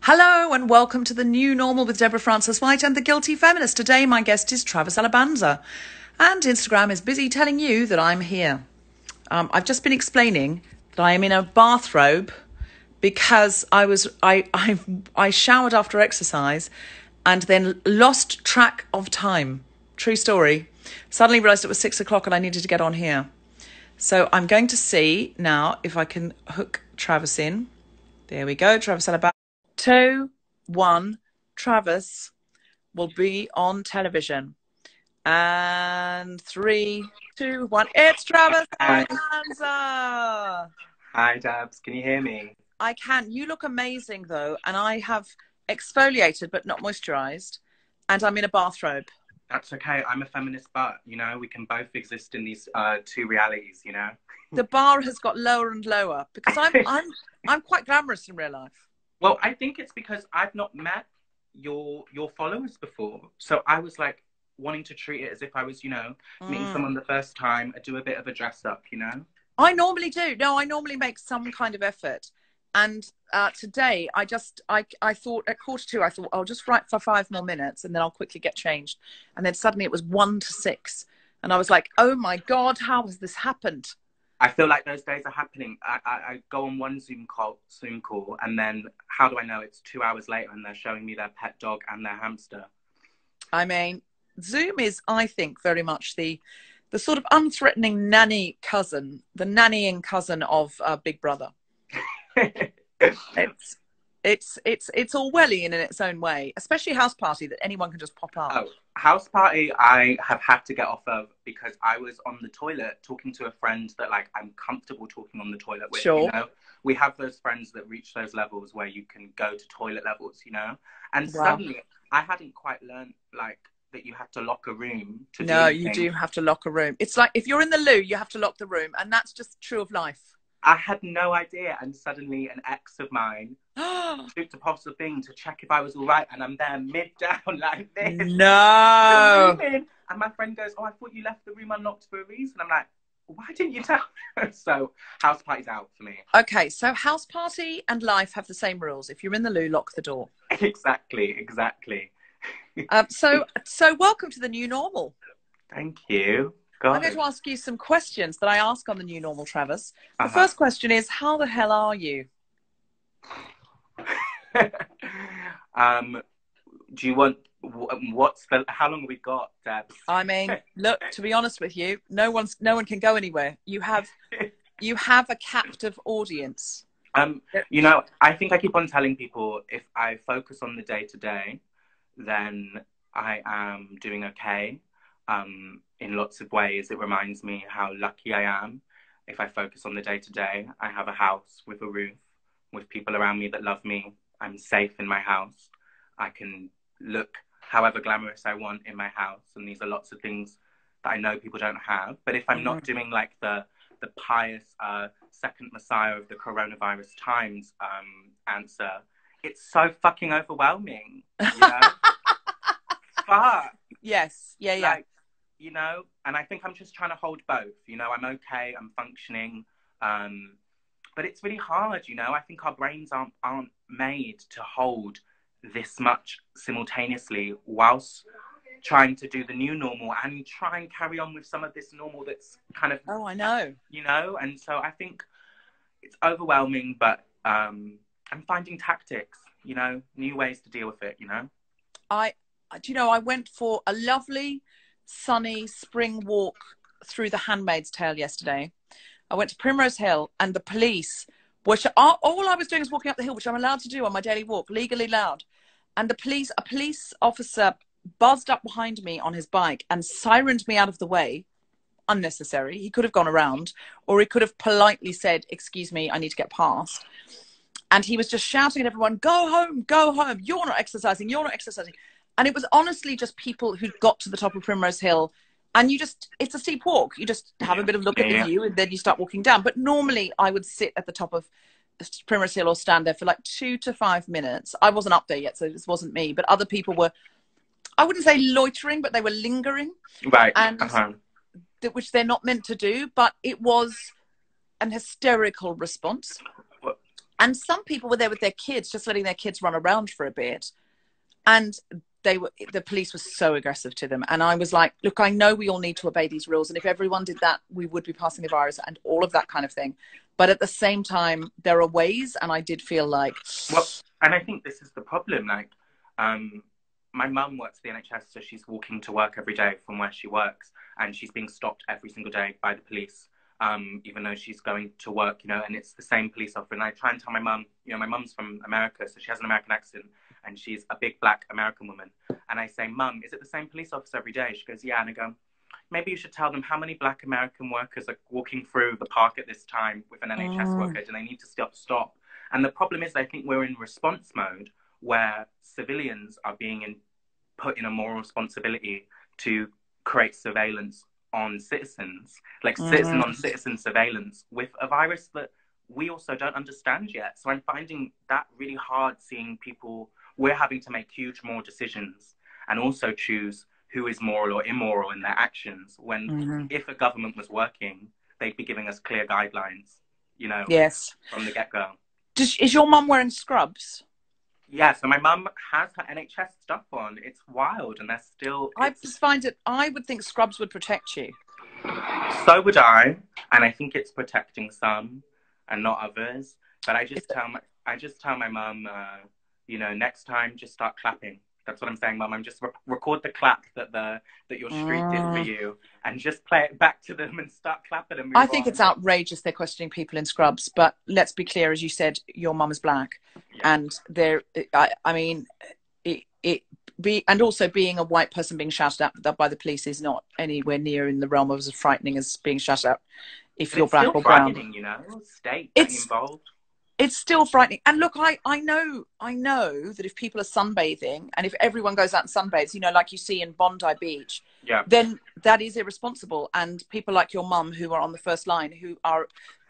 Hello and welcome to the New Normal with Deborah Francis White and the Guilty Feminist. Today my guest is Travis Alabanza and Instagram is busy telling you that I'm here. I've just been explaining that I am in a bathrobe because I showered after exercise and then lost track of time. True story. Suddenly realised it was 6 o'clock and I needed to get on here. So I'm going to see now if I can hook Travis in. There we go, Travis Alabanza. 2, 1, Travis will be on television. And 3, 2, 1, it's Travis Alabanza. Hi, Dabs. Can you hear me? I can. You look amazing, though, and I have exfoliated but not moisturised, and I'm in a bathrobe. That's okay. I'm a feminist, but, we can both exist in these two realities, The bar has got lower and lower because I'm quite glamorous in real life. Well, I think it's because I've not met your followers before. So I was like wanting to treat it as if I was, meeting someone the first time. I do a bit of a dress up, I normally do. No, I normally make some kind of effort. And today I thought at 1:45, I thought I'll just write for 5 more minutes and then I'll quickly get changed. And then suddenly it was 1 to 6. And I was like, oh my God, how has this happened? I feel like those days are happening. I go on one Zoom call, and then how do I know it's 2 hours later and they're showing me their pet dog and their hamster? I mean, Zoom is, I think, very much the sort of unthreatening nanny cousin, the nannying cousin of Big Brother. It's Orwellian in its own way, especially House Party that anyone can just pop up. Oh, House Party I have had to get off of because I was on the toilet talking to a friend that I'm comfortable talking on the toilet with. Sure. We have those friends that reach those levels where you can go to toilet levels, And Wow. Suddenly I hadn't quite learned that you have to lock a room to do No, anything. you do have to lock a room. It's like if you're in the loo, you have to lock the room, and that's just true of life. I had no idea, and suddenly an ex of mine took the possible thing to check if I was all right, and I'm there mid-down like this. No. And my friend goes, oh, I thought you left the room unlocked for a reason. I'm like, why didn't you tell me? So House Party's out for me. Okay, so House Party and life have the same rules. If you're in the loo, lock the door. Exactly. So welcome to the new normal. Thank you. God. I'm going to ask you some questions that I ask on the new normal, Travis. The first question is, how the hell are you? Do you want how long have we got, Debs? I mean, look, to be honest with you, no one can go anywhere. You have a captive audience. I think I keep on telling people if I focus on the day-to-day, then I am doing okay. In lots of ways, it reminds me how lucky I am. If I focus on the day-to-day, I have a house with a roof, with people around me that love me. I'm safe in my house. I can look however glamorous I want in my house. And these are lots of things that I know people don't have. But if I'm not doing the pious second messiah of the coronavirus times answer, it's so fucking overwhelming, Fuck. Yes. Yeah. And I think I'm just trying to hold both. I'm okay, I'm functioning. But it's really hard, I think our brains aren't made to hold this much simultaneously whilst trying to do the new normal and try and carry on with some of this normal that's kind of... Oh, I know. And so I think it's overwhelming, but I'm finding tactics, new ways to deal with it, I went for a lovely, sunny spring walk through The Handmaid's Tale yesterday. I went to Primrose Hill and the police, all I was doing was walking up the hill, which I'm allowed to do on my daily walk, legally allowed. And a police officer buzzed up behind me on his bike and sirened me out of the way. Unnecessary. He could have gone around, or he could have politely said, excuse me, I need to get past. And he was just shouting at everyone, go home, you're not exercising. And it was honestly just people who got to the top of Primrose Hill, and it's a steep walk. You just have a bit of look at the view and then you start walking down. But normally I would sit at the top of Primrose Hill or stand there for 2 to 5 minutes. I wasn't up there yet, so this wasn't me, but other people were, I wouldn't say loitering, but they were lingering. Right. And which they're not meant to do, but it was an hysterical response. And some people were there with their kids, just letting their kids run around for a bit. And the police was so aggressive to them. And I was like, look, I know we all need to obey these rules. And if everyone did that, we would be passing the virus and all of that kind of thing. But at the same time, there are ways. And I did feel like... Well, and I think this is the problem. Like, my mum works at the NHS, so she's walking to work every day from where she works. And she's being stopped every single day by the police, even though she's going to work, you know, and it's the same police officer. And I try and tell my mum, you know, my mum's from America, so she has an American accent, and she's a big black American woman. And I say, Mum, is it the same police officer every day? She goes, yeah. And I go, maybe you should tell them how many black American workers are walking through the park at this time with an NHS worker. Do they need to stop? And the problem is, I think we're in response mode where civilians are being put in a moral responsibility to create surveillance on citizens, like citizen on citizen surveillance with a virus that we also don't understand yet. So I'm finding that really hard, seeing people, we're having to make huge moral decisions and also choose who is moral or immoral in their actions, when if a government was working, they'd be giving us clear guidelines, you know, yes, from the get-go. Is your mum wearing scrubs? Yeah, so my mum has her NHS stuff on. It's wild, and they're still... I just find it... I would think scrubs would protect you. So would I, and I think it's protecting some and not others. But I just tell my mum, you know, next time just start clapping. That's what I'm saying, Mum. I'm just record the clap that your street did for you, and just play it back to them and start clapping and move I think on. it's outrageous they're questioning people in scrubs, but let's be clear, as you said, your mum is black, and I mean, and also being a white person being shouted at by the police is not anywhere near in the realm of as frightening as being shouted at if you're black or brown. You know, state getting involved. It's still frightening. And look, I know that if people are sunbathing and if everyone goes out and sunbathes, you know, like you see in Bondi Beach, then that is irresponsible. And people like your mum, who are on the first line, who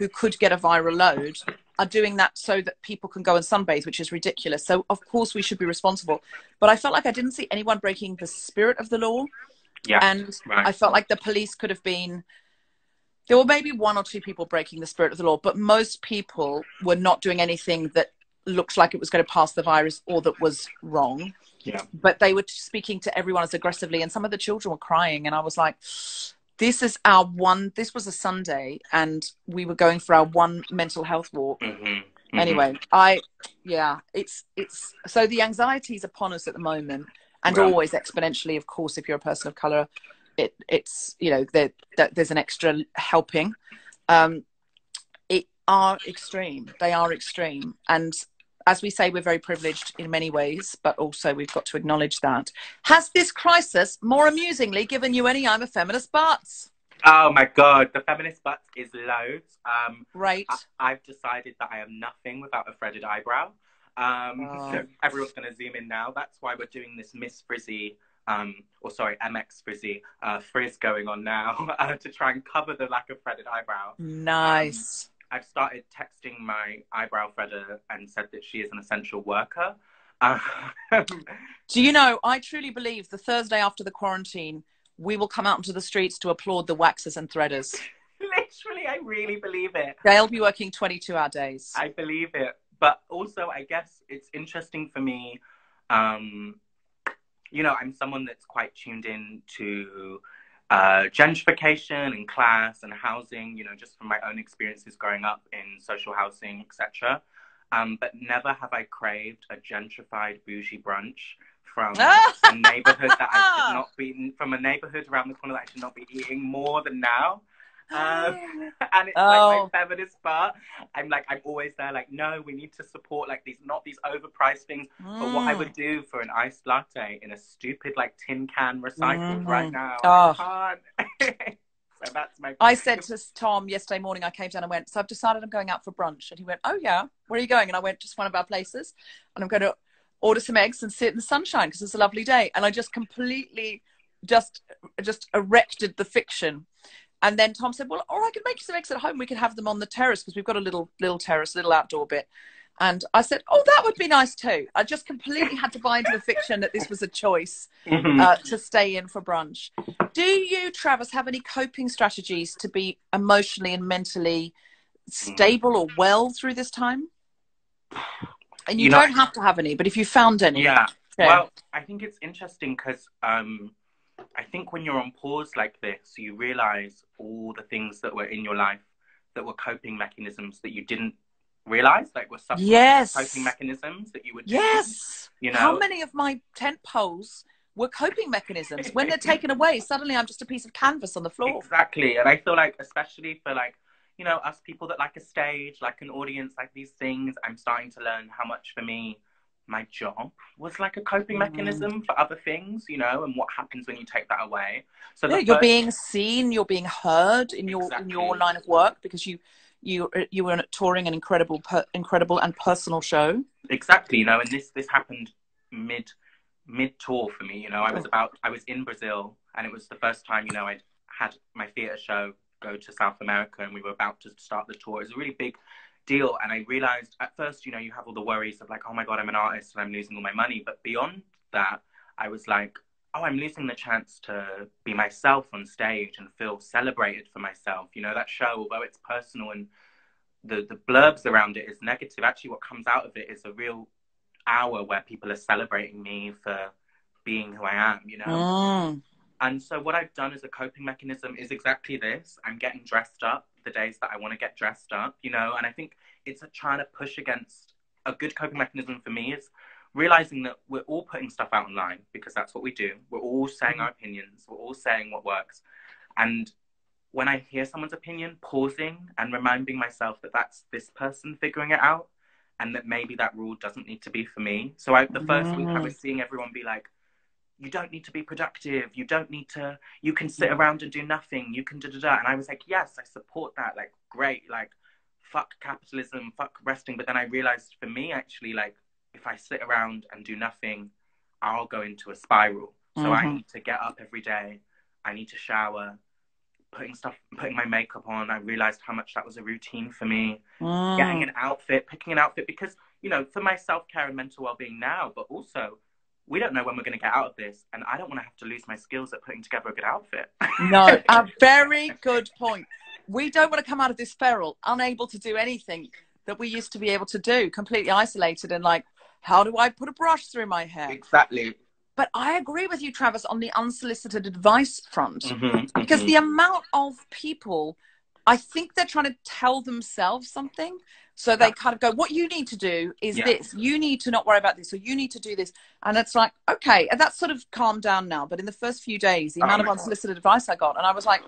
could get a viral load, are doing that so that people can go and sunbathe, which is ridiculous. So of course we should be responsible. But I felt like I didn't see anyone breaking the spirit of the law. Yeah. And I felt like the police could have been... There were maybe one or two people breaking the spirit of the law, but most people were not doing anything that looked like it was going to pass the virus or that was wrong. Yeah. But they were speaking to everyone as aggressively, and some of the children were crying. And I was like, this was a Sunday, and we were going for our one mental health walk. Anyway, it's so the anxiety is upon us at the moment, and always exponentially, of course, if you're a person of color. It's you know, there's an extra helping. They are extreme, and as we say, we're very privileged in many ways, but also we've got to acknowledge that. Has this crisis, more amusingly, given you any I'm a feminist butts? Oh my God, the feminist butts is loads. Right. I've decided that I am nothing without a threaded eyebrow. So everyone's going to zoom in now. That's why we're doing this Miss Frizzy, MX Frizzy frizz going on now to try and cover the lack of threaded eyebrow. Nice. I've started texting my eyebrow threader and said that she is an essential worker. Do you know, I truly believe the Thursday after the quarantine, we will come out into the streets to applaud the waxers and threaders. Literally, I really believe it. They'll be working 22-hour days. I believe it. But also, I guess it's interesting for me, you know, I'm someone that's quite tuned in to gentrification and class and housing, you know, just from my own experiences growing up in social housing, etc. But never have I craved a gentrified bougie brunch from a neighborhood that I should not be, from a neighborhood around the corner that I should not be eating more than now. And it's like my feminist part. I'm always there, like, no, we need to support like these, not these overpriced things, but what I would do for an iced latte in a stupid like tin can recycled right now. I can't. So that's my... I said to Tom yesterday morning, I came down and went, so I've decided I'm going out for brunch. And he went, oh yeah, where are you going? And I went, just one of our places, and I'm going to order some eggs and sit in the sunshine because it's a lovely day. And I just completely just erected the fiction. And then Tom said, well, or I can make you some eggs at home. We can have them on the terrace because we've got a little terrace, little outdoor bit. And I said, oh, that would be nice too. I just completely had to buy into the fiction that this was a choice to stay in for brunch. Do you, Travis, have any coping strategies to be emotionally and mentally stable or well through this time? And you You know, don't have to have any, but if you found any, yeah. share. Well, I think it's interesting because I think when you're on pause like this, you realize all the things that were in your life that were coping mechanisms that you didn't realize, like were subconscious coping Yes. mechanisms that you were doing, Yes. you How know? many of my tent poles were coping mechanisms? When they're taken away, suddenly I'm just a piece of canvas on the floor. Exactly. And I feel like, especially for like, you know, us people that like a stage, like an audience, like these things, I'm starting to learn how much for me my job was like a coping mechanism for other things, you know, and what happens when you take that away. So Yeah, the you're first, being seen, you're being heard in your exactly, line of work because you were touring an incredible and personal show. exactly, you know, and this happened mid tour for me, you know. I was in Brazil, and it was the first time, you know, I'd had my theatre show go to South America, and we were about to start the tour. It was a really big deal, and I realized at first, you know, you have all the worries of like, oh my god, I'm an artist and I'm losing all my money, but beyond that, I was like, oh, I'm losing the chance to be myself on stage and feel celebrated for myself. You know, that show, although it's personal and the blurbs around it is negative, actually what comes out of it is a real hour where people are celebrating me for being who I am, you know? Mm. And so what I've done as a coping mechanism is exactly this. I'm getting dressed up the days that I want to get dressed up, you know? And I think it's trying to push against a good coping mechanism for me is realizing that we're all putting stuff out online because that's what we do. We're all saying our opinions. We're all saying what works. And when I hear someone's opinion, pausing and reminding myself that that's this person figuring it out and that maybe that rule doesn't need to be for me. So the first week I was seeing everyone be like, you don't need to be productive. You don't need to, you can sit around and do nothing. You can da-da-da. And I was like, yes, I support that. Like, great. Like, fuck capitalism, fuck resting. But then I realized for me, actually, like, if I sit around and do nothing, I'll go into a spiral. So I need to get up every day. I need to shower, putting my makeup on. I realized how much that was a routine for me. Getting an outfit, picking an outfit, because, you know, for my self-care and mental well-being now, but also we don't know when we're going to get out of this, and I don't want to have to lose my skills at putting together a good outfit. No, a very good point. We don't want to come out of this feral unable to do anything that we used to be able to do, completely isolated and like, how do I put a brush through my hair? Exactly. But I agree with you, Travis, on the unsolicited advice front, because the amount of people, I think they're trying to tell themselves something. So they kind of go, what you need to do is this. You need to not worry about this, or you need to do this. And it's like, okay, and that's sort of calmed down now. But in the first few days, the amount of unsolicited advice I got, and I was like,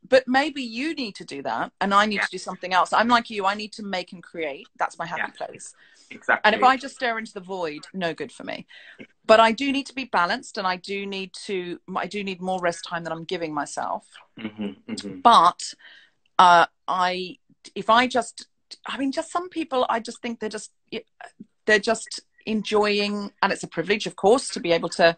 but maybe you need to do that, and I need to do something else. I'm like you, I need to make and create. That's my happy place. Exactly. And if I just stare into the void, no good for me. But I do need to be balanced, and I do need more rest time than I'm giving myself. But just some people, I just think they're just enjoying, and it's a privilege, of course, to be able to,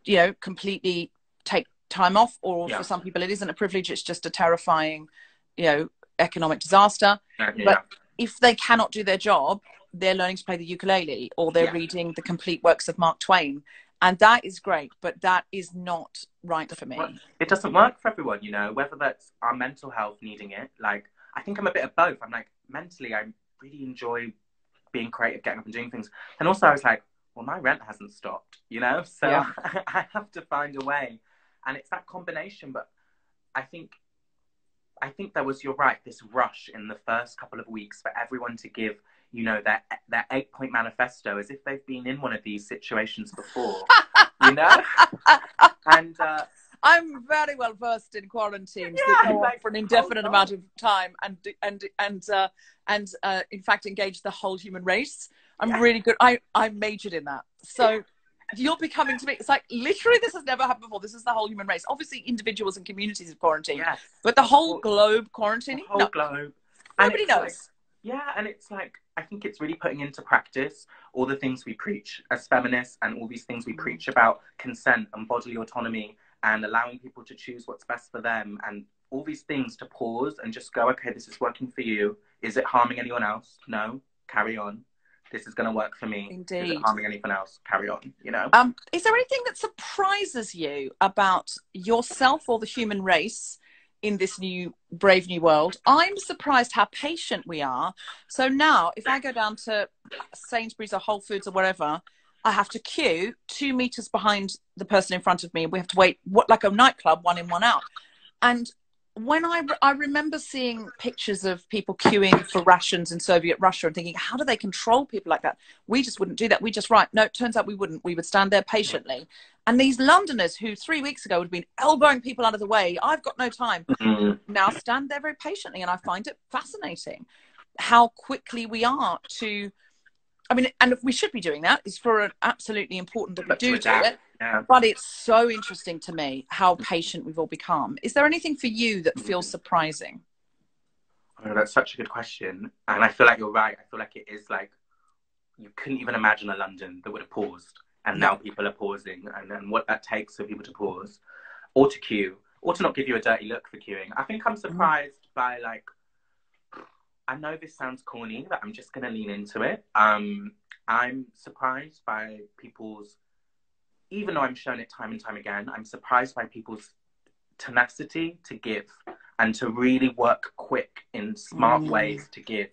you know, completely take time off, or for some people it isn't a privilege, it's just a terrifying, you know, economic disaster. But if they cannot do their job, they're learning to play the ukulele, or they're reading the complete works of Mark Twain. And that is great, but that is not right for me. It doesn't work for everyone, you know, whether that's our mental health needing it. Like, I think I'm a bit of both. I'm like, mentally, I really enjoy being creative, getting up and doing things. And also I was like, well, my rent hasn't stopped, you know? So I have to find a way. And it's that combination. But I think there was, you're right, this rush in the first couple of weeks for everyone to give, you know, their 8-point manifesto as if they've been in one of these situations before, you know? And I'm very well versed in quarantines that go on for an indefinite amount of time, and in fact engage the whole human race. I'm really good. I majored in that. So you'll be coming to me. It's like, literally, this has never happened before. This is the whole human race. Obviously, individuals and communities of quarantine, but the whole globe quarantining. The whole globe. Nobody knows. Like, and it's like, I think it's really putting into practice all the things we preach as feminists, and all these things we preach about consent and bodily autonomy and allowing people to choose what's best for them, and all these things, to pause and just go, okay, this is working for you. Is it harming anyone else? No. Carry on. This is going to work for me. Indeed. Is it harming anyone else? Carry on, you know? Is there anything that surprises you about yourself or the human race in this new brave new world. I'm surprised how patient we are. So now if I go down to Sainsbury's or Whole Foods or wherever, I have to queue 2 meters behind the person in front of me. We have to wait, like a nightclub, one in, one out. And when I remember seeing pictures of people queuing for rations in Soviet Russia and thinking, how do they control people like that? We just wouldn't do that. We just, right. No, it turns out we wouldn't. We would stand there patiently. And these Londoners who 3 weeks ago would have been elbowing people out of the way, I've got no time, now stand there very patiently. And I find it fascinating how quickly we are to, I mean, and if we should be doing that, it's for an absolutely important that we do it. Yeah. But it's so interesting to me how patient we've all become. Is there anything for you that feels surprising? Oh, that's such a good question. And I feel like you're right. I feel like it is like, you couldn't even imagine a London that would have paused. And now people are pausing. And then what that takes for people to pause or to queue or to not give you a dirty look for queuing. I think I'm surprised by, like, I know this sounds corny, but I'm just going to lean into it. I'm surprised by people's, even though I'm shown it time and time again, I'm surprised by people's tenacity to give and to really work quick in smart ways to give.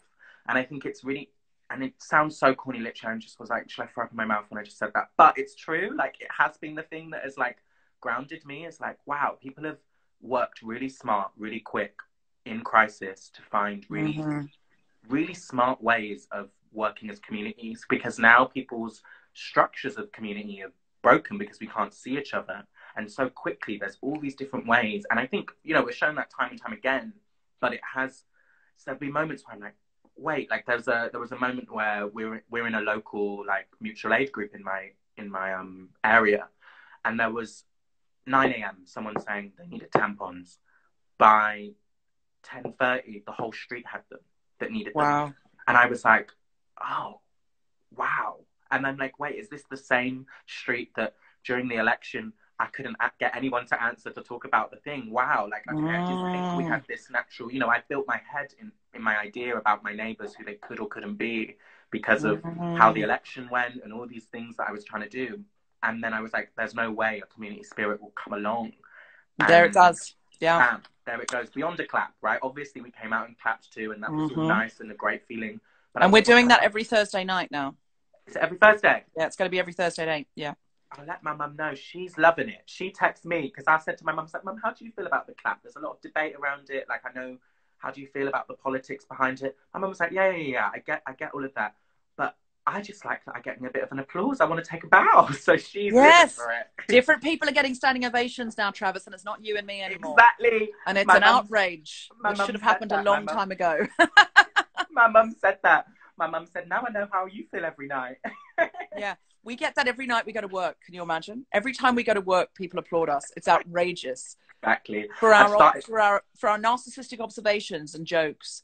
And I think it's really, and it sounds so corny, literally, I just was like, should I throw up in my mouth when I just said that? But it's true. Like, it has been the thing that has, like, grounded me. It's like, wow, people have worked really smart, really quick in crisis to find really, really smart ways of working as communities, because now people's structures of community are broken because we can't see each other. And so quickly there's all these different ways. And I think, you know, we're shown that time and time again, but it has, so there'll be moments where I'm like, wait, like there was a moment where we're in a local, like, mutual aid group in my area, and there was 9 a.m. someone saying they needed tampons. By 10:30 the whole street had them that needed them. And I was like, oh wow. And I'm like, wait, is this the same street that during the election I couldn't get anyone to answer to talk about the thing? Wow. Like, okay, I didn't think we had this natural, you know, I built my head in my idea about my neighbours, who they could or couldn't be because of how the election went and all these things that I was trying to do. And then I was like, there's no way a community spirit will come along. And there it does. Yeah. There it goes, beyond a clap, right? Obviously we came out and clapped too, and that was all nice and a great feeling. But and we're doing that every Thursday night now. Is it every Thursday? Yeah, it's going to be every Thursday night. Yeah. I'll let my mum know. She's loving it. She texts me because I said to my mum, like, Mum, how do you feel about the clap? There's a lot of debate around it. Like, I know, how do you feel about the politics behind it? My mum was like, yeah. I get all of that. But I just like that I'm getting a bit of an applause. I want to take a bow. So she's living for it. Different people are getting standing ovations now, Travis, and it's not you and me anymore. Exactly. And it's an outrage. It should have happened a long time ago. My mum said that. My mum said, now I know how you feel every night. Yeah, we get that every night we go to work. Can you imagine? Every time we go to work, people applaud us. It's outrageous. Exactly. For our narcissistic observations and jokes.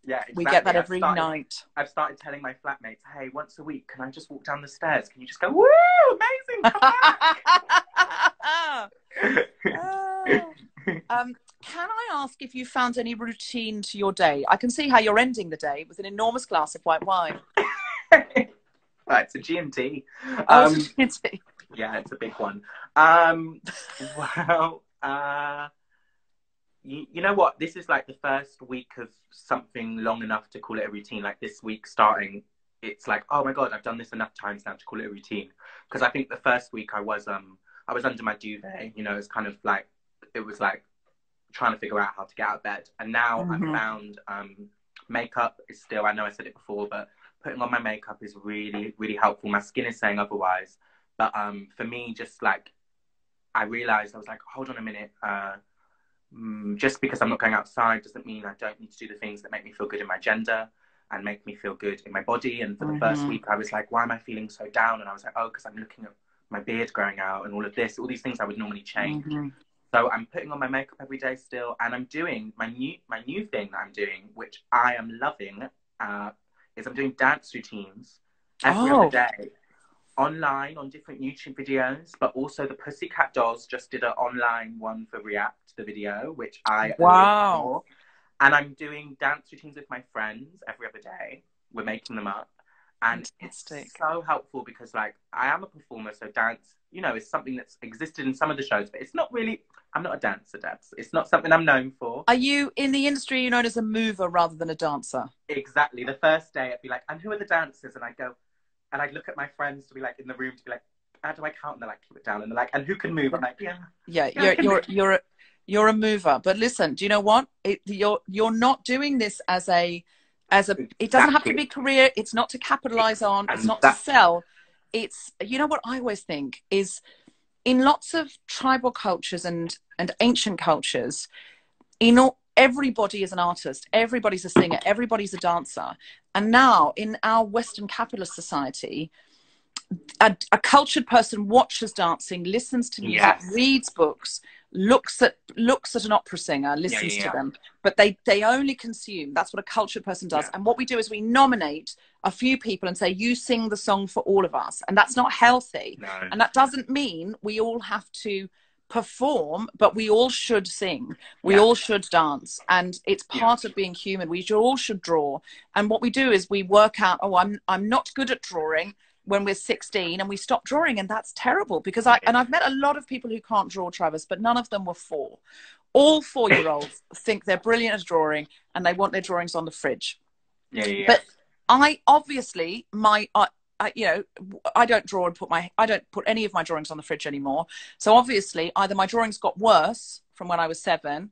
Yeah, exactly. We get that every night. I've started telling my flatmates, hey, once a week, can I just walk down the stairs? Can you just go, woo, amazing, come back. Can I ask if you found any routine to your day? I can see how you're ending the day with an enormous glass of white wine. It's a G&T. It's a G&T. Yeah, it's a big one. Well, you know what? This is like the first week of something long enough to call it a routine. Like this week starting, it's like, oh my God, I've done this enough times now to call it a routine. Because I think the first week I was under my duvet, you know, it's kind of like, it was like trying to figure out how to get out of bed. And now I've found makeup is still, I know I said it before, but putting on my makeup is really, really helpful. My skin is saying otherwise. But for me, just like, I realized, I was like, hold on a minute. Just because I'm not going outside doesn't mean I don't need to do the things that make me feel good in my gender and make me feel good in my body. And for the first week, I was like, why am I feeling so down? And I was like, oh, because I'm looking at my beard growing out and all of this, all these things I would normally change. So I'm putting on my makeup every day still, and I'm doing my new thing that I'm doing, which I am loving, is I'm doing dance routines every other day. Online on different YouTube videos, but also the Pussycat Dolls just did an online one for React, the video, which I adore. And I'm doing dance routines with my friends every other day. We're making them up. And it's Fantastic. so helpful because, like, I am a performer, so dance, you know, is something that's existed in some of the shows, but it's not really, I'm not a dancer, Debs. It's not something I'm known for. Are you, in the industry, you're known as a mover rather than a dancer? Exactly. The first day, I'd be like, and who are the dancers? And I'd go, and I'd look at my friends to be like, in the room to be like, how do I count? And they're like, keep it down. And they're like, and who can move? I'm like, Yeah, you're a mover. But listen, do you know what? You're not doing this as a it doesn't have to be career. It's not to capitalize on. It's not to sell. It's, you know what I always think is, in lots of tribal cultures and ancient cultures, everybody is an artist, everybody's a singer, everybody's a dancer. And now in our Western capitalist society, a cultured person watches dancing, listens to music, reads books, looks at an opera singer, listens to them, but they only consume. That's what a cultured person does. And what we do is we nominate a few people and say, you sing the song for all of us, and that's not healthy. And that doesn't mean we all have to perform, but we all should sing, we all should dance, and it's part of being human. We all should draw, and what we do is we work out, oh, I'm not good at drawing, when we're 16, and we stop drawing, and that's terrible, because I've met a lot of people who can't draw, Travis, but none of them were 4. All 4-year-olds think they're brilliant at drawing, and they want their drawings on the fridge. But I obviously, you know, I don't draw and I don't put any of my drawings on the fridge anymore. So obviously, either my drawings got worse from when I was 7,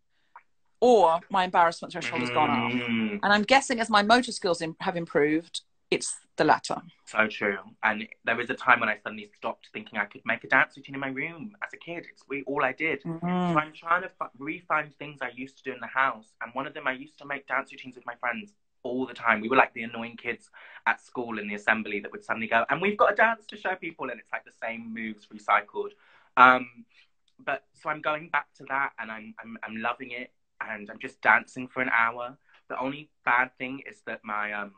or my embarrassment threshold has gone up. And I'm guessing as my motor skills have improved, it's the latter. So true. And there was a time when I suddenly stopped thinking I could make a dance routine in my room as a kid. It's all I did. So I'm trying to re-find things I used to do in the house. And one of them, I used to make dance routines with my friends all the time. We were like the annoying kids at school in the assembly that would suddenly go, and we've got a dance to show people. And it's like the same moves recycled. But so I'm going back to that, and I'm loving it. And I'm just dancing for an hour. The only bad thing is that my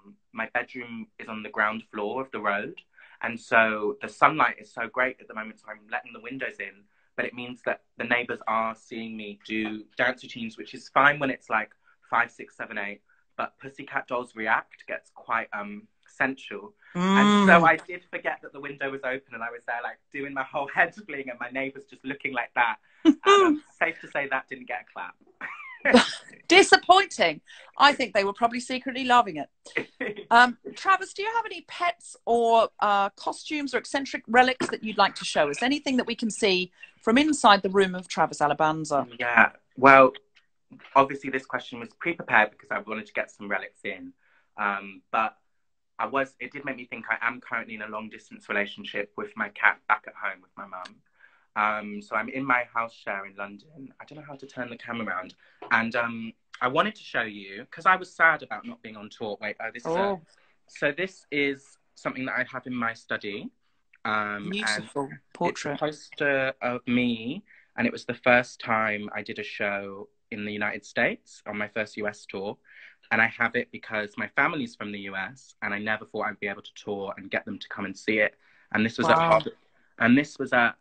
bedroom is on the ground floor of the road. And so the sunlight is so great at the moment, so I'm letting the windows in. But it means that the neighbours are seeing me do dance routines, which is fine when it's like 5, 6, 7, 8. But Pussycat Dolls React gets quite sensual. And so I did forget that the window was open, and I was there like doing my whole head fling, and my neighbours just looking like that. And safe to say that didn't get a clap. Disappointing. I think they were probably secretly loving it. Travis, do you have any pets or costumes or eccentric relics that you'd like to show us? Anything that we can see from inside the room of Travis Alabanza? Yeah, well, obviously this question was pre-prepared because I wanted to get some relics in. But it did make me think I am currently in a long-distance relationship with my cat back at home with my mum. So I'm in my house share in London. I don't know how to turn the camera around. And I wanted to show you, because I was sad about not being on tour. Wait, so this is something that I have in my study. Beautiful portrait. It's a poster of me, and it was the first time I did a show in the United States on my first US tour. And I have it because my family's from the US, and I never thought I'd be able to tour and get them to come and see it. And this was at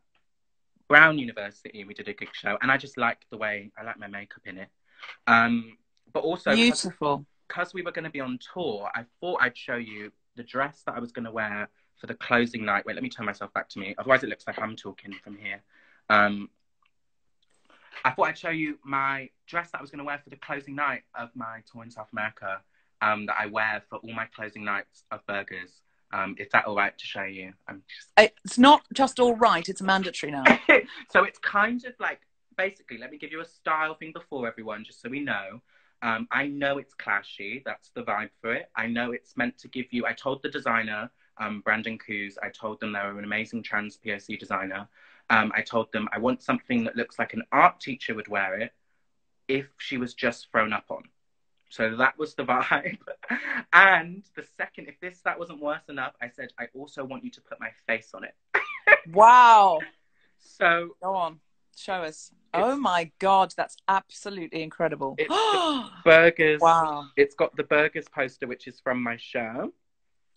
Brown University. We did a gig show, and I just liked the way I like my makeup in it. But also beautiful, because we were going to be on tour, I thought I'd show you the dress that I was going to wear for the closing night. Wait, let me turn myself back to me, otherwise it looks like I'm talking from here. I thought I'd show you my dress that I was going to wear for the closing night of my tour in South America, that I wear for all my closing nights of burgers. Is that all right to show you? It's not just all right, it's mandatory now. So it's kind of like, basically, let me give you a style thing before everyone, just so we know. I know it's clashy, that's the vibe for it. I know it's meant to give you, I told the designer, Brandon Coos, I told them they were an amazing trans POC designer. I told them I want something that looks like an art teacher would wear it if she was just thrown up on. So that was the vibe. And the second, if that wasn't worse enough, I said, I also want you to put my face on it. Wow. So go on, show us. Oh my God, that's absolutely incredible. It's the burgers. Wow. It's got the burgers poster, which is from my show.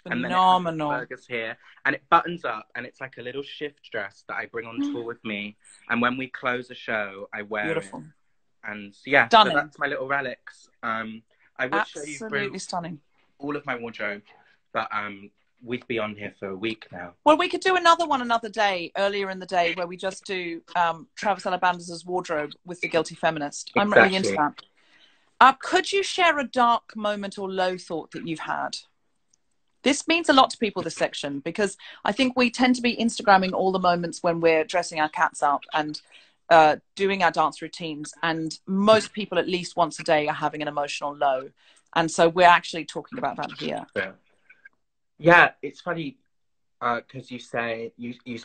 Phenomenal. And then it has the burgers here. And it buttons up, and it's like a little shift dress that I bring on tour with me. And when we close a show, I wear beautiful. It. And yeah, stunning. So that's my little relics. I would show you absolutely stunning. all of my wardrobe, but we'd be on here for a week now. Well, we could do another one another day, earlier in the day, where we just do Travis Alabanza's wardrobe with the guilty feminist. I'm really into that. Could you share a dark moment or low thought that you've had? This means a lot to people, this section, because I think we tend to be Instagramming all the moments when we're dressing our cats up and doing our dance routines. And most people, at least once a day, are having an emotional low. And so we're actually talking about that here. Yeah, it's funny. Because you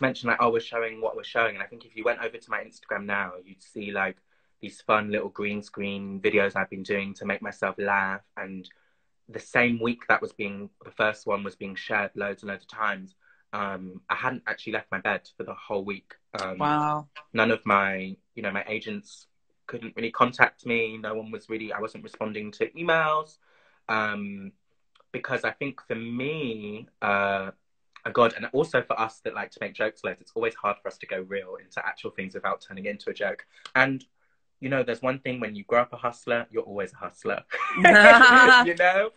mentioned like, oh, we're showing what we're showing, and I think if you went over to my Instagram now, you'd see like these fun little green screen videos I've been doing to make myself laugh. And the same week the first one was being shared loads and loads of times, I hadn't actually left my bed for the whole week. Wow. None of my agents couldn't really contact me. I wasn't responding to emails, because I think for me, God, and also for us that like to make jokes loads, it's always hard for us to go real into actual things without turning it into a joke. And, there's one thing, when you grow up a hustler, you're always a hustler.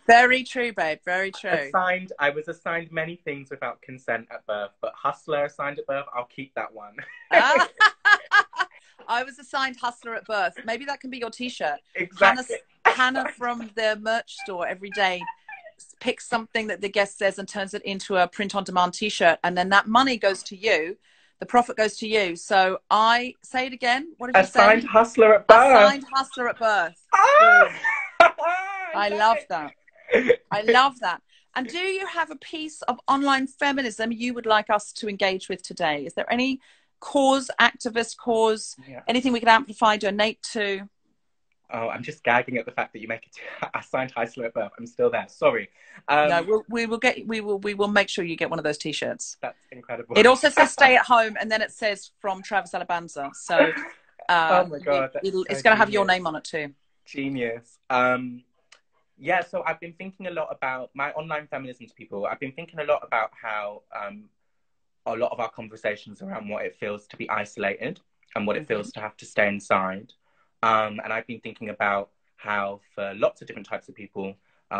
Very true, babe. Very true. I was assigned many things without consent at birth, but hustler assigned at birth, I'll keep that one. I was assigned hustler at birth. Maybe that can be your t-shirt. Exactly. Hannah from the merch store every day picks something that the guest says and turns it into a print-on-demand t-shirt, and then that money goes to you. The profit goes to you. So I say it again. What did you say? Assigned hustler at birth. Assigned hustler at birth. I love that. I love that. And do you have a piece of online feminism you would like us to engage with today? Is there any activist cause, anything we could amplify, donate to? Oh, I'm just gagging at the fact that you make it assigned hustler at birth. I'm still there. Sorry. No, we will make sure you get one of those t-shirts. That's incredible. It also says "stay at home," and then it says "from Travis Alabanza." So, oh my God, it's going to have your name on it too. Genius. Yeah. So I've been thinking a lot about my online feminism to people. I've been thinking a lot about how a lot of our conversations around what it feels to be isolated and what it feels to have to stay inside. And I've been thinking about how for lots of different types of people,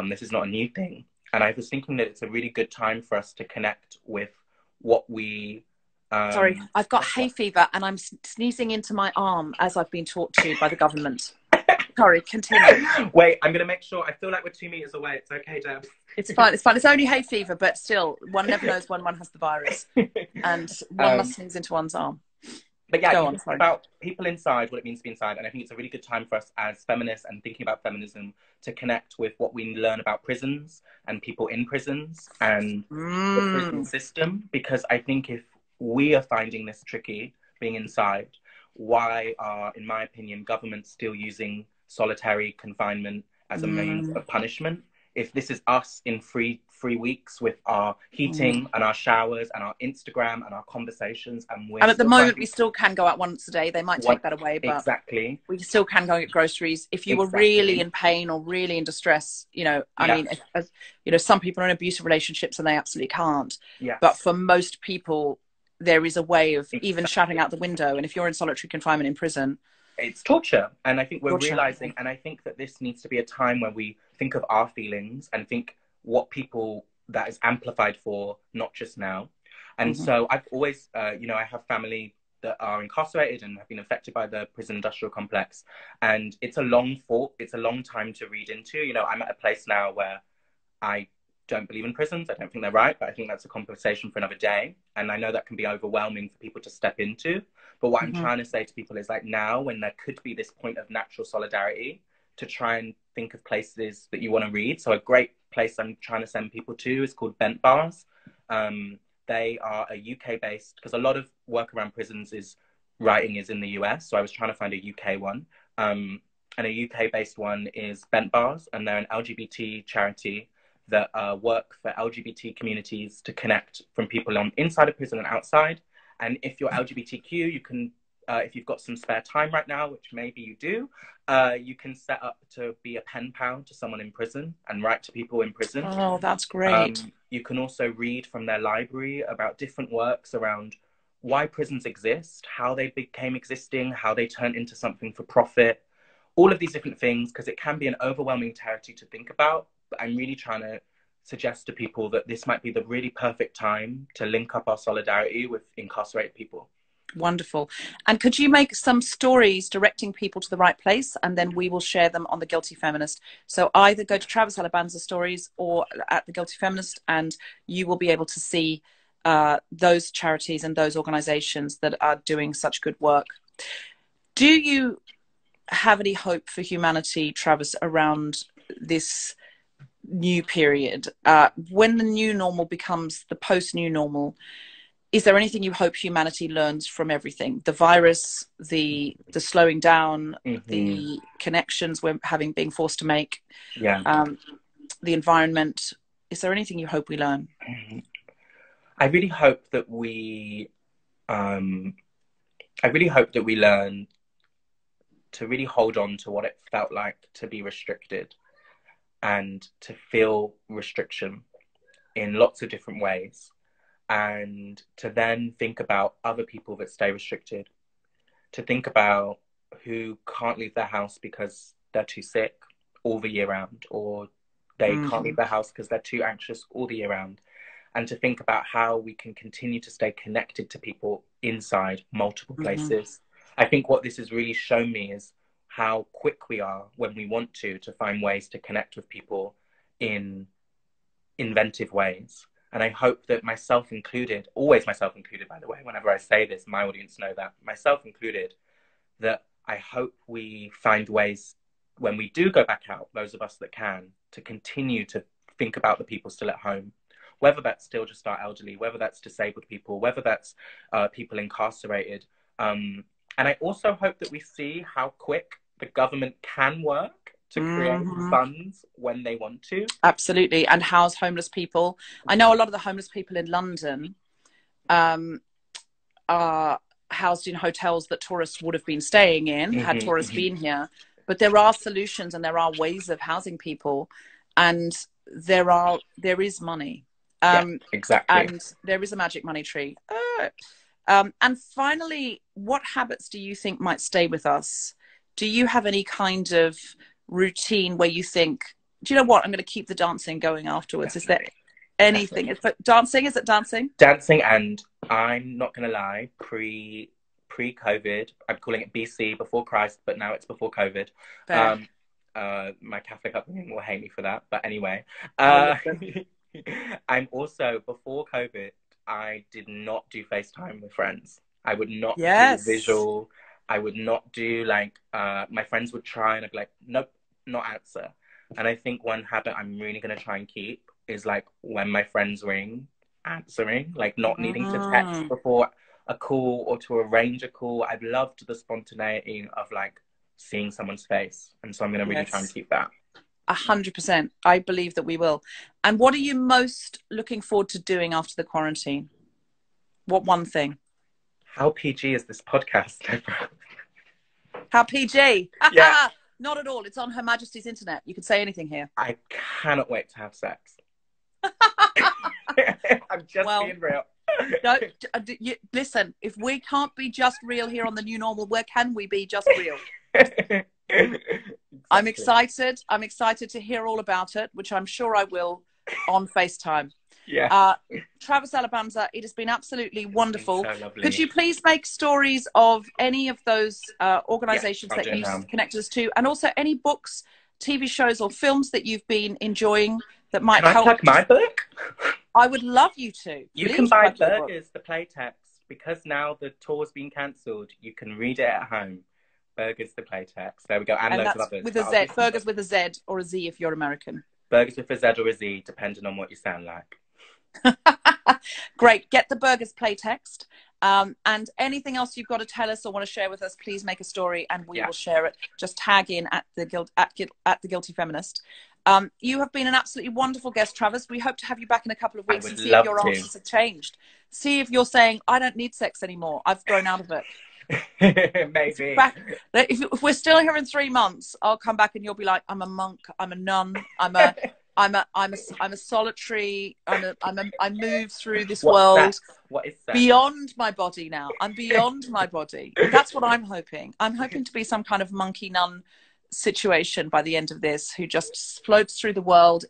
this is not a new thing. And I was thinking that it's a really good time for us to connect with what we... Sorry, I've got hay fever and I'm sneezing into my arm as I've been taught to by the government. Sorry, continue. Wait, I'm going to make sure. I feel like we're 2 meters away. It's okay, Deb. It's fine. It's fine. It's only hay fever, but still, one never knows when one has the virus. And one must sneeze into one's arm. But yeah, it's about people inside, what it means to be inside. And I think it's a really good time for us as feminists and thinking about feminism to connect with what we learn about prisons and people in prisons and the prison system. Because I think if we are finding this tricky, being inside, why are, in my opinion, governments still using solitary confinement as a means of punishment? If this is us in free weeks with our heating and our showers and our Instagram and our conversations, and at the moment we still can go out once a day. They might take that away, but exactly, we still can go and get groceries. If you were really in pain or really in distress, I mean, some people are in abusive relationships and they absolutely can't. But for most people, there is a way of even shouting out the window. And if you're in solitary confinement in prison, it's torture. And I think we're realizing, and I think that this needs to be a time where we think of our feelings and think what people that is amplified for, not just now. And so I've always, I have family that are incarcerated and have been affected by the prison industrial complex. And it's a long fought, it's a long time to read into. I'm at a place now where I don't believe in prisons. I don't think they're right, but I think that's a conversation for another day. And I know that can be overwhelming for people to step into. But what I'm trying to say to people is like now, when there could be this point of natural solidarity, to try and think of places that you want to read. So a great place I'm trying to send people to is called Bent Bars. They are a UK-based, because a lot of work around prisons is in the US. So I was trying to find a UK one. And a UK-based one is Bent Bars, and they're an LGBT charity that work for LGBT communities to connect from people on inside of prison and outside. And if you're LGBTQ, you can, if you've got some spare time right now, which maybe you do, you can set up to be a pen pal to someone in prison and write to people in prison. Oh, that's great. You can also read from their library about different works around why prisons exist, how they became existing, how they turned into something for profit, all of these different things, because it can be an overwhelming territory to think about. But I'm really trying to suggest to people that this might be the really perfect time to link up our solidarity with incarcerated people. Wonderful. And could you make some stories directing people to the right place, and then we will share them on The Guilty Feminist? So either go to Travis Alabanza stories or at The Guilty Feminist, and you will be able to see those charities and those organizations that are doing such good work. Do you have any hope for humanity, Travis, around this new period? When the new normal becomes the post-new normal, is there anything you hope humanity learns from everything? The virus, the slowing down, the connections we're being forced to make, the environment. Is there anything you hope we learn? I really hope that we learn to really hold on to what it felt like to be restricted and to feel restriction in lots of different ways. And to then think about other people that stay restricted, to think about who can't leave their house because they're too sick all the year round, or they can't leave their house because they're too anxious all the year round, and to think about how we can continue to stay connected to people inside multiple places. I think what this has really shown me is how quick we are when we want to find ways to connect with people in inventive ways. And I hope that myself included, always myself included, by the way, whenever I say this, my audience know that, myself included, that I hope we find ways when we do go back out, those of us that can, to continue to think about the people still at home, whether that's still just our elderly, whether that's disabled people, whether that's people incarcerated. And I also hope that we see how quick the government can work to create funds when they want to. Absolutely. And house homeless people. I know a lot of the homeless people in London are housed in hotels that tourists would have been staying in had tourists been here. But there are solutions and there are ways of housing people, and there is money. Exactly. And there is a magic money tree. And finally, what habits do you think might stay with us? Do you have any kind of routine where you think, do you know what, I'm going to keep the dancing going afterwards? Definitely. Is there anything? Definitely. Dancing? Is it dancing? Dancing, and I'm not going to lie, pre-COVID, I'm calling it BC, before Christ, but now it's before COVID. My Catholic upbringing will hate me for that, but anyway. I'm also, before COVID, I did not do FaceTime with friends. I would not do visual. I would not do, like, my friends would try and I'd be like, nope, not answer. And I think one habit I'm really going to try and keep is, like, when my friends ring, answering, like, not needing to text before a call or to arrange a call. I've loved the spontaneity of, like, seeing someone's face. And so I'm going to really try and keep that. 100%. I believe that we will. And what are you most looking forward to doing after the quarantine? What one thing? How PG is this podcast? How PG? Yeah. Not at all. It's on Her Majesty's internet. You can say anything here. I cannot wait to have sex. I'm just being real. Listen, if we can't be just real here on the new normal, where can we be just real? Exactly. I'm excited to hear all about it, which I'm sure I will on FaceTime. Yeah. Travis Alabanza, it has been absolutely wonderful. So lovely. Could you please make stories of any of those organizations that you've connected us to, and also any books, TV shows or films that you've been enjoying that might help? Can I plug my book? I would love you to. You can buy Burgers, the play text, because now the tour's been cancelled. You can read it at home. Burgers, the play text. There we go. And loads of others. With a Z. Burgers with a Z or a Z if you're American. Burgers with a Z or a Z, depending on what you sound like. Great. Get the Burgers play text. And anything else you've got to tell us or want to share with us, please make a story and we will share it. Just tag in at the Guilty Feminist. You have been an absolutely wonderful guest, Travis. We hope to have you back in a couple of weeks and see if your answers have changed. See if you're saying, I don't need sex anymore. I've grown out of it. Maybe. If we're still here in 3 months, I'll come back and you'll be like, I'm a monk, I'm a nun, I'm a solitary. I move through this world. What is that? Beyond my body now. I'm beyond my body. That's what I'm hoping. I'm hoping to be some kind of monkey nun situation by the end of this, who just floats through the world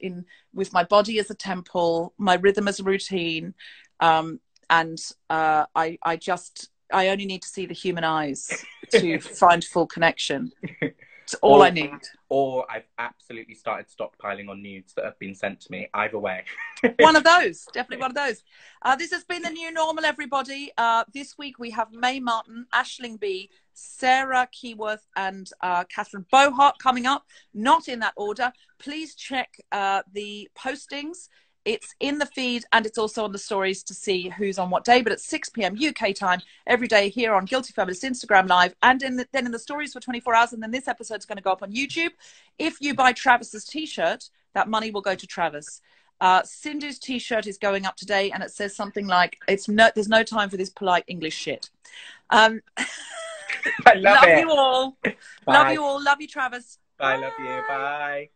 with my body as a temple, my rhythm as a routine, and I only need to see the human eyes to find full connection. It's all I need. Or I've absolutely started stockpiling on nudes that have been sent to me. Either way. One of those. Definitely one of those. This has been the new normal, everybody. This week we have May Martin, Aisling B, Sarah Keyworth, and Catherine Bohart coming up. Not in that order. Please check the postings. It's in the feed, and it's also on the stories to see who's on what day, but at 6 p.m. UK time every day here on Guilty Feminist Instagram Live, and then in the stories for 24 hours, and then this episode's going to go up on YouTube. If you buy Travis's t-shirt, that money will go to Travis. Sindhu's t-shirt is going up today, and it says something like, there's no time for this polite English shit. I love it. You all. Bye. Love you all. Love you, Travis. I love you. Bye.